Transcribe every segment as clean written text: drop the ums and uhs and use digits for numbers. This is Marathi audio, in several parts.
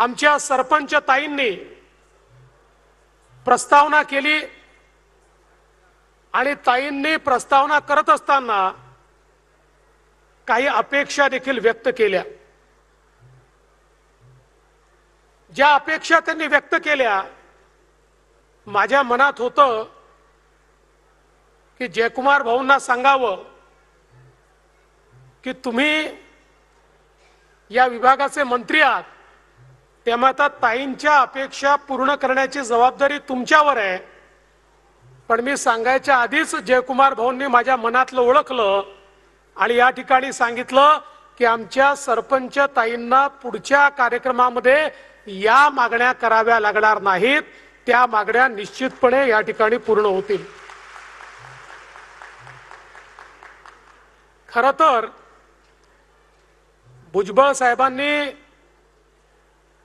आमच्या सरपंच ताईंनी प्रस्तावना केली आणि ताईंनी प्रस्तावना करत असताना काही अपेक्षा देखील व्यक्त केल्या। ज्या अपेक्षा त्यांनी व्यक्त केल्या, माझ्या मनात होतं की जयकुमार भाऊंना सांगावं की तुम्ही या विभागाचे मंत्री आहात, त्यामुळे आता ताईंच्या अपेक्षा पूर्ण करण्याची जबाबदारी तुमच्यावर आहे। पण मी सांगायच्या आधीच जयकुमार भाऊंनी माझ्या मनातलं ओळखलं आणि या ठिकाणी सांगितलं की आमच्या सरपंच ताईंना पुढच्या कार्यक्रमामध्ये या मागण्या कराव्या लागणार नाहीत, त्या मागण्या निश्चितपणे या ठिकाणी पूर्ण होतील। खरं तर भुजबळ साहेबांनी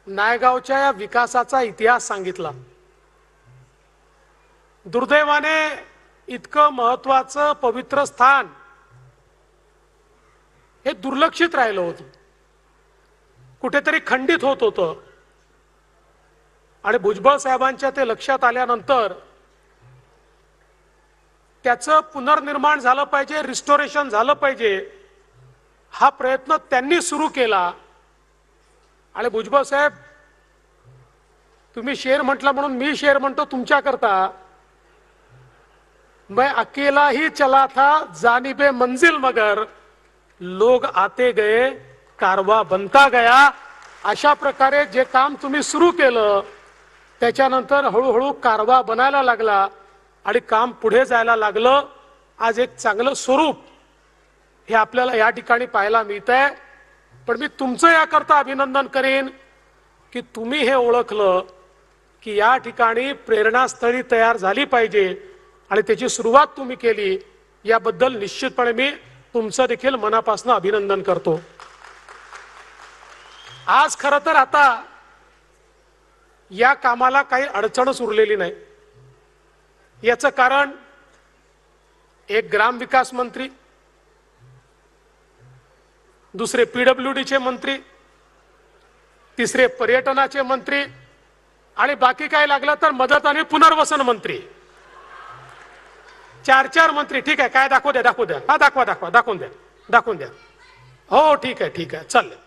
नायगावच्या या विकासाचा इतिहास सांगितला। दुर्दैवाने इतकं महत्त्वाचं पवित्र स्थान हे दुर्लक्षित राहिलं होतं, कुठेतरी खंडित होत होतं आणि भुजबळ साहेबांच्या ते लक्षात आल्यानंतर त्याचं पुनर्निर्माण झालं पाहिजे, रिस्टोरेशन झालं पाहिजे, हा प्रयत्न त्यांनी सुरू केला। आणि भुजबळ साहेब, तुम्ही शेर म्हटला म्हणून मी शेर म्हणतो तुमच्याकरता, मैं अकेला ही चला था जानिबे मंजिल मगर लोग आते गए कारवा बनता गया। अशा प्रकारे जे काम तुम्ही सुरू केलं त्याच्यानंतर हळूहळू कारवा बनायला लागला आणि काम पुढे जायला लागलं। आज एक चांगलं स्वरूप हे आपल्याला या ठिकाणी पाहायला मिळतंय। पण मी तुमचं याकरता अभिनंदन करेन की तुम्ही हे ओळखलं की या ठिकाणी प्रेरणास्थळी तयार झाली पाहिजे आणि त्याची सुरुवात तुम्ही केली, याबद्दल निश्चितपणे मी तुमचं देखील मनापासून अभिनंदन करतो। आज खरं तर आता या कामाला काही अडचणच उरलेली नाही। याचं कारण एक ग्रामविकास मंत्री, दुसरे पीडब्ल्यूडीचे मंत्री, तिसरे पर्यटनाचे मंत्री आणि बाकी काय लागलं तर मदत आणि पुनर्वसन मंत्री, 4 मंत्री। ठीक आहे, काय दाखवू द्या, दाखवू द्या, हा दाखवा दाखवा, दाखवून द्या, दाखवून द्या। हो ठीक आहे, ठीक आहे, चालेल।